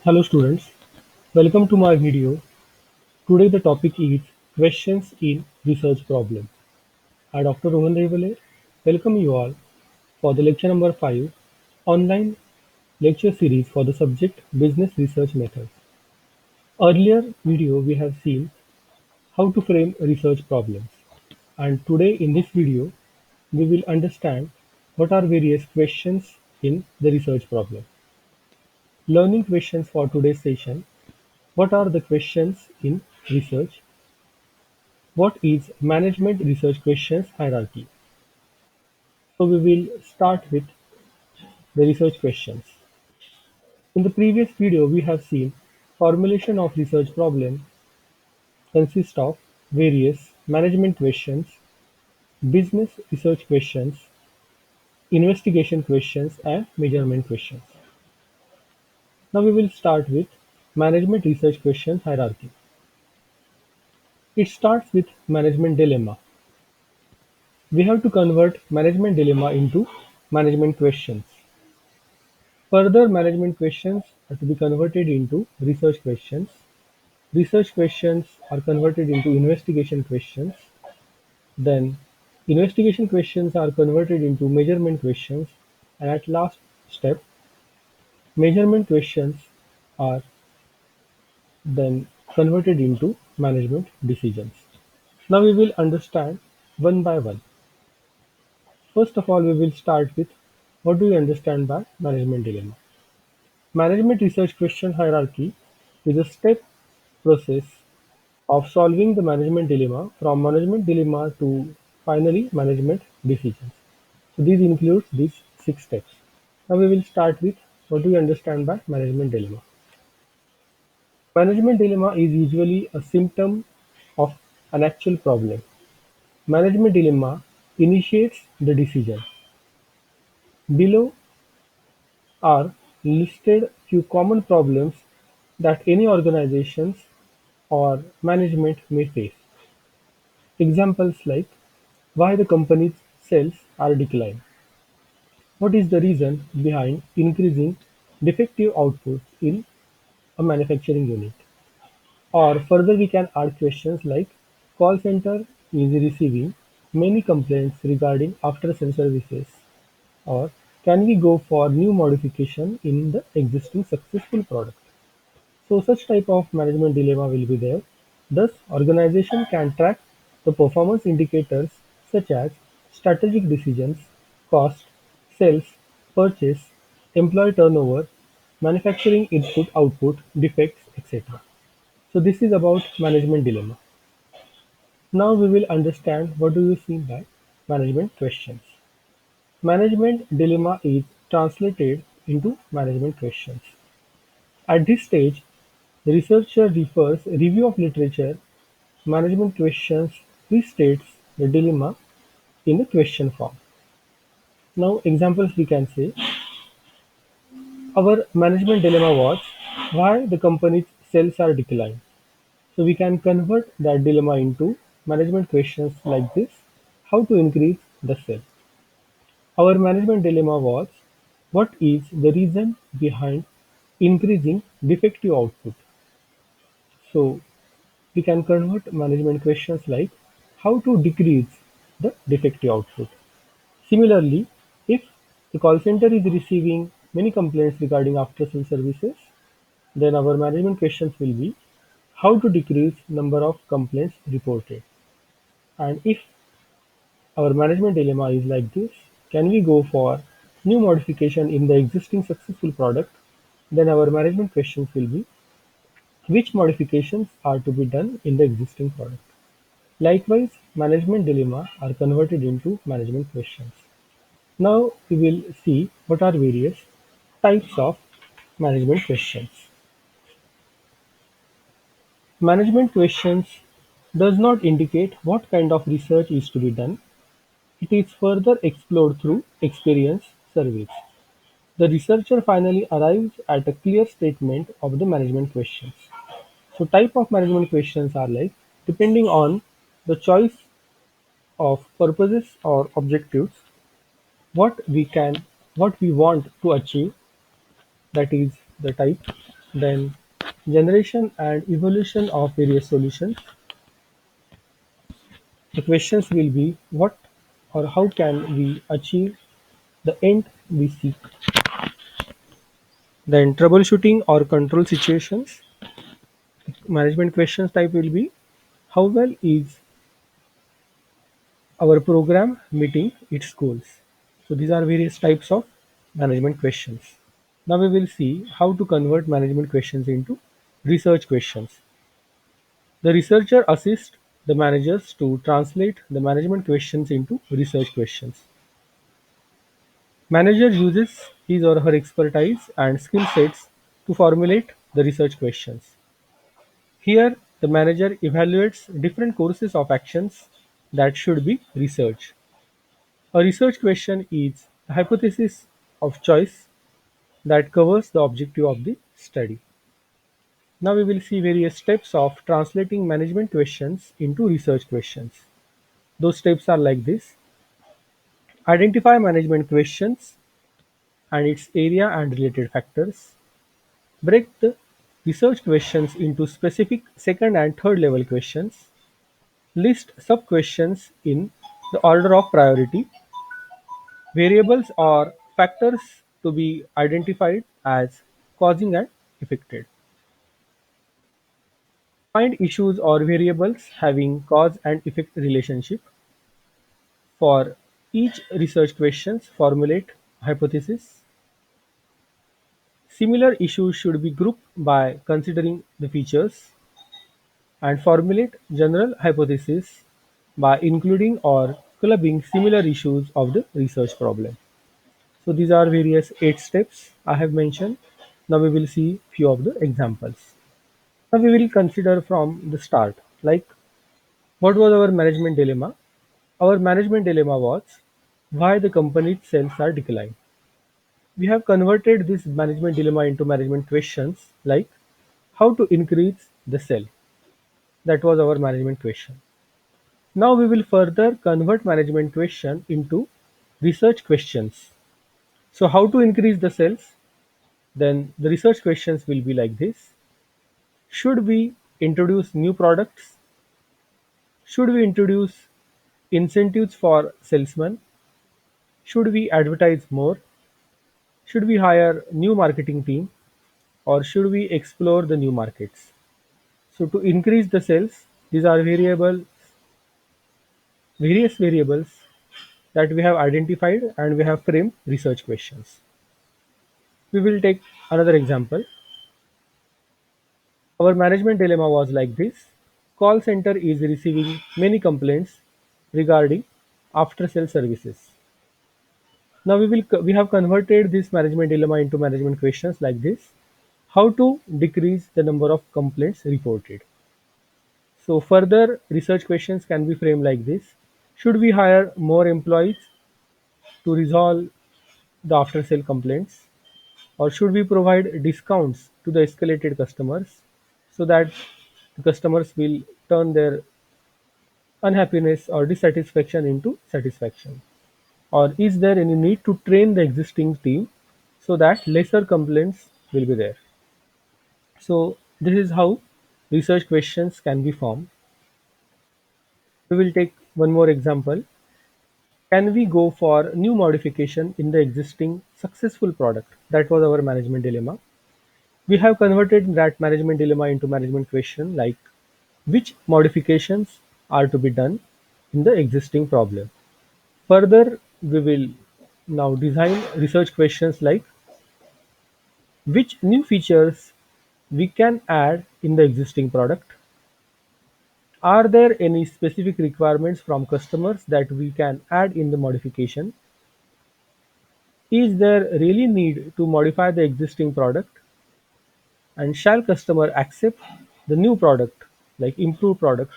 Hello students, welcome to my video. Today the topic is questions in research problem. I Dr. Rohan Revale welcome you all for the lecture number 5 online lecture series for the subject business research methods. Earlier video we have seen how to frame research problems, and today in this video we will understand what are various questions in the research problem. Learning questions for today's session. What are the questions in research? What is management research questions hierarchy? So we will start with the research questions. In the previous video, we have seen formulation of research problem consists of various management questions, business research questions, investigation questions, and measurement questions. Now we will start with management research questions hierarchy. It starts with management dilemma. We have to convert management dilemma into management questions. Further management questions are to be converted into research questions. Research questions are converted into investigation questions. Then investigation questions are converted into measurement questions. And at last step, measurement questions are then converted into management decisions. Now we will understand one by one. First of all, we will start with what do we understand by management dilemma. Management research question hierarchy is a step process of solving the management dilemma from management dilemma to finally management decisions. So these include these 6 steps. Now we will start with what do we understand by management dilemma. Management dilemma is usually a symptom of an actual problem. Management dilemma initiates the decision. Below are listed few common problems that any organizations or management may face. Examples like why the company's sales are declining. What is the reason behind increasing defective output in a manufacturing unit? Or further we can add questions like call center is receiving many complaints regarding after sales services, or can we go for new modification in the existing successful product? So such type of management dilemma will be there. Thus, organization can track the performance indicators such as strategic decisions, cost, sales, purchase, employee turnover, manufacturing input output, defects, etc. So this is about management dilemma. Now we will understand what do you mean by management questions. Management dilemma is translated into management questions. At this stage, the researcher refers review of literature. Management questions restates the dilemma in the question form. Now examples we can say our management dilemma was why the company's sales are declined. So we can convert that dilemma into management questions like this: how to increase the sales. Our management dilemma was what is the reason behind increasing defective output. So we can convert management questions like how to decrease the defective output. Similarly, if the call center is receiving many complaints regarding after sales services, then our management questions will be how to decrease number of complaints reported. And if our management dilemma is like this, can we go for new modification in the existing successful product? Then our management questions will be which modifications are to be done in the existing product. Likewise, management dilemma are converted into management questions. Now we will see what are various types of management questions. Management questions does not indicate what kind of research is to be done. It is further explored through experience surveys. The researcher finally arrives at a clear statement of the management questions. So type of management questions are like depending on the choice of purposes or objectives, what we can what we want to achieve, that is the type. then generation and evolution of various solutions. The questions will be what or how can we achieve the end we seek. Then troubleshooting or control situations. Management questions type will be how well is our program meeting its goals. So these are various types of management questions. Now we will see how to convert management questions into research questions. The researcher assists the managers to translate the management questions into research questions. Manager uses his or her expertise and skill sets to formulate the research questions. Here, the manager evaluates different courses of actions that should be researched. A research question is a hypothesis of choice that covers the objective of the study. Now we will see various steps of translating management questions into research questions. Those steps are like this. Identify management questions and its area and related factors. Break the research questions into specific second and third level questions. List sub-questions in the order of priority. Variables or factors to be identified as causing and affected. Find issues or variables having cause and effect relationship. For each research questions, formulate hypothesis. Similar issues should be grouped by considering the features and formulate general hypothesis by including or clubbing similar issues of the research problem. So these are various 8 steps I have mentioned. Now we will see few of the examples. Now we will consider from the start, like what was our management dilemma? Our management dilemma was why the company's sales are declining. We have converted this management dilemma into management questions like how to increase the sale. That was our management question. Now we will further convert management question into research questions. So how to increase the sales? Then the research questions will be like this. Should we introduce new products? Should we introduce incentives for salesmen? Should we advertise more? Should we hire new marketing team or should we explore the new markets? So to increase the sales, these are various variables that we have identified and we have framed research questions. We will take another example. Our management dilemma was like this. Call center is receiving many complaints regarding after sale services. Now we have converted this management dilemma into management questions like this. How to decrease the number of complaints reported. So further research questions can be framed like this. Should we hire more employees to resolve the after sale complaints? Or should we provide discounts to the escalated customers so that the customers will turn their unhappiness or dissatisfaction into satisfaction? Or is there any need to train the existing team so that lesser complaints will be there? So this is how research questions can be formed. We will take one more example. Can we go for new modification in the existing successful product? That was our management dilemma. We have converted that management dilemma into management question like which modifications are to be done in the existing problem. Further, we will now design research questions like which new features we can add in the existing product. Are there any specific requirements from customers that we can add in the modification? Is there really need to modify the existing product? And shall customer accept the new product, like improved product?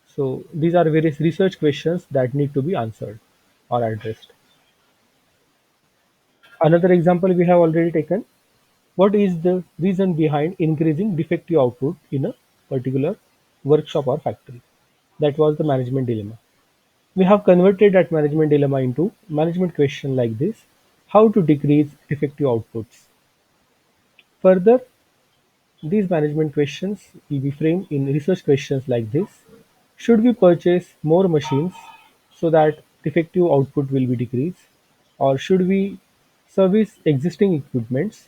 So these are various research questions that need to be answered or addressed. Another example we have already taken. What is the reason behind increasing defective output in a particular workshop or factory? That was the management dilemma. We have converted that management dilemma into management question like this. How to decrease defective outputs? Further, These management questions will be framed in research questions like this. Should we purchase more machines so that defective output will be decreased? Or should we service existing equipments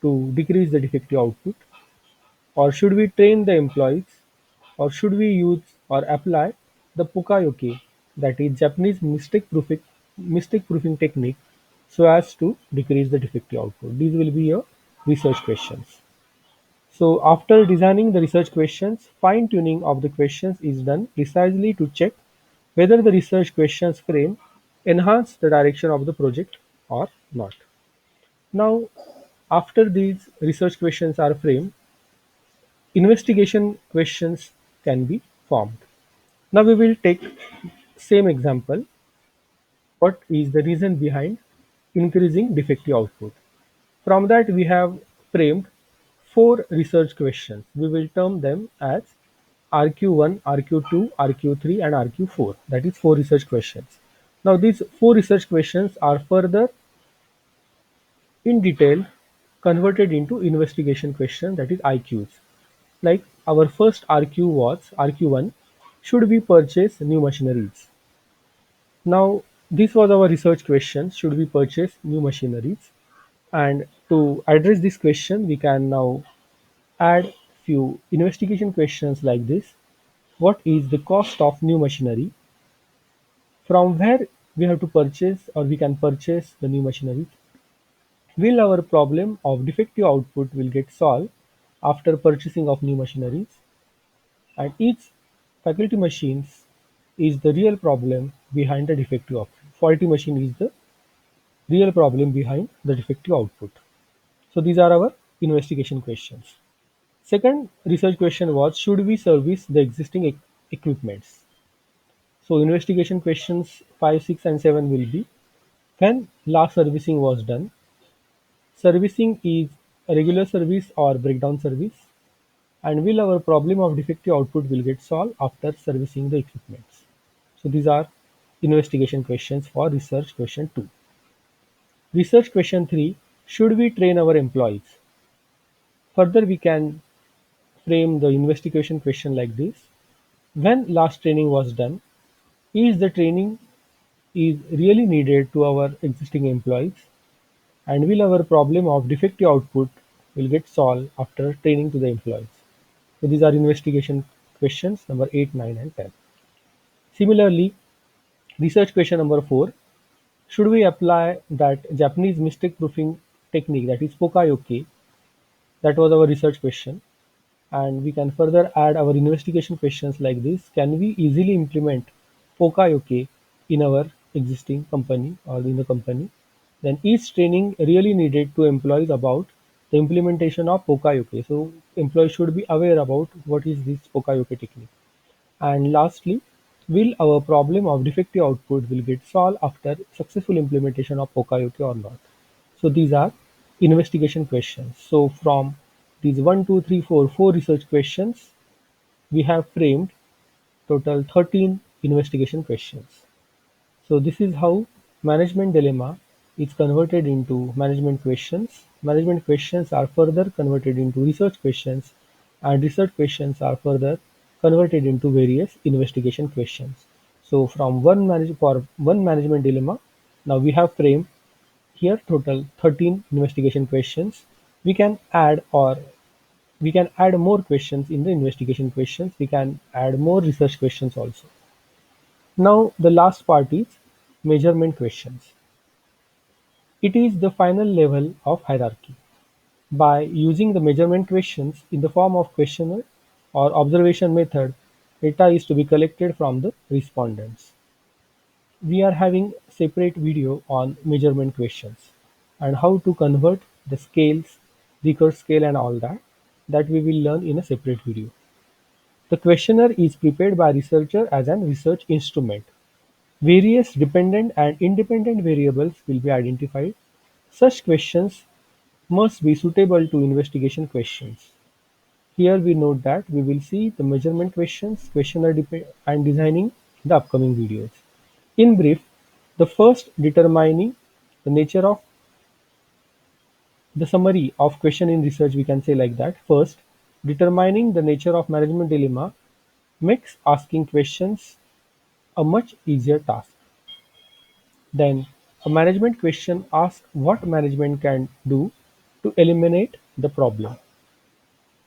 to decrease the defective output? Or should we train the employees? Or should we use or apply the Pokayoke, that is Japanese mistake proofing technique, so as to decrease the defective output? These will be your research questions. So after designing the research questions, fine-tuning of the questions is done precisely to check whether the research questions frame enhance the direction of the project or not. Now, after these research questions are framed, investigation questions can be formed. Now we will take same example. What is the reason behind increasing defective output? From that we have framed four research questions. We will term them as RQ1, RQ2, RQ3 and RQ4. That is four research questions. Now these four research questions are further in detail converted into investigation question, that is IQs. Like our first RQ was RQ1, should we purchase new machineries? Now this was our research question, should we purchase new machineries? And to address this question, we can now add few investigation questions like this. What is the cost of new machinery? From where we have to purchase or we can purchase the new machinery? Will our problem of defective output will get solved after purchasing of new machineries? And each faculty machines is the real problem behind the defective output. Faulty machine is the real problem behind the defective output. So these are our investigation questions. Second research question was, should we service the existing equipments? So investigation questions 5, 6 and 7 will be, when last servicing was done? Servicing is a regular service or breakdown service? And will our problem of defective output will get solved after servicing the equipments? So these are investigation questions for research question 2. Research question 3, should we train our employees? Further we can frame the investigation question like this. When last training was done, is the training is really needed to our existing employees? And will our problem of defective output will get solved after training to the employees? So these are investigation questions number 8, 9 and 10. Similarly, research question number 4, should we apply that Japanese mistake proofing technique, that is Pokayoke? That was our research question. And we can further add our investigation questions like this. Can we easily implement Pokayoke in our existing company or in the company? Then is training really needed to employees about the implementation of Pokayoke? So employees should be aware about what is this Pokayoke technique. And lastly, will our problem of defective output will get solved after successful implementation of Pokayoke or not? So these are investigation questions. So from these 1, 2, 3, 4, 4 research questions, we have framed total 13 investigation questions. So this is how management dilemma is converted into management questions. Management questions are further converted into research questions, and research questions are further converted into various investigation questions. So from for one management dilemma, now we have framed here total 13 investigation questions. We can add or we can add more questions in the investigation questions. We can add more research questions also. Now the last part is measurement questions. It is the final level of hierarchy. By using the measurement questions in the form of questionnaire or observation method, data is to be collected from the respondents. We are having separate video on measurement questions and how to convert the scales, Richter scale and all that we will learn in a separate video. The questionnaire is prepared by researcher as an research instrument. Various dependent and independent variables will be identified. Such questions must be suitable to investigation questions. Here we note that we will see the measurement questions, questionnaire and designing the upcoming videos. In brief, the first determining the nature of the summary of question in research, we can say like that. First, Determining the nature of management dilemma makes asking questions a much easier task. Then, a management question asks what management can do to eliminate the problem.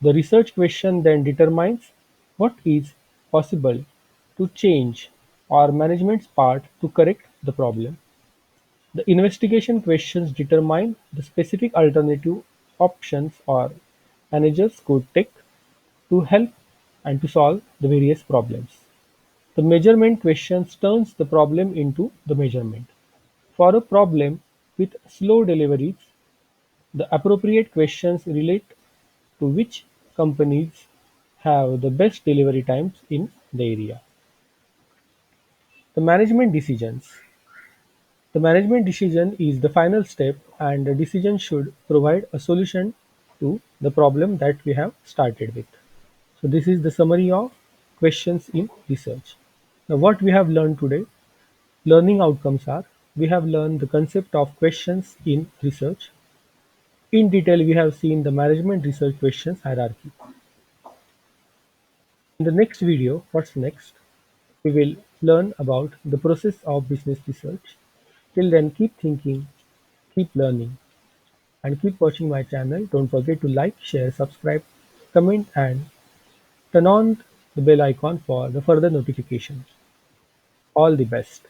The research question then determines what is possible to change or management's part to correct the problem. The investigation questions determine the specific alternative options or managers could take to help and to solve the various problems. The measurement questions turns the problem into the measurement. For a problem with slow deliveries, the appropriate questions relate to which companies have the best delivery times in the area. The management decisions. The management decision is the final step, and the decision should provide a solution to the problem that we have started with. So this is the summary of questions in research. Now what we have learned today, learning outcomes are, we have learned the concept of questions in research. In detail, we have seen the management research questions hierarchy. In the next video, what's next? We will learn about the process of business research. Till then, keep thinking, keep learning, and keep watching my channel. Don't forget to like, share, subscribe, comment, and turn on the bell icon for the further notifications. All the best.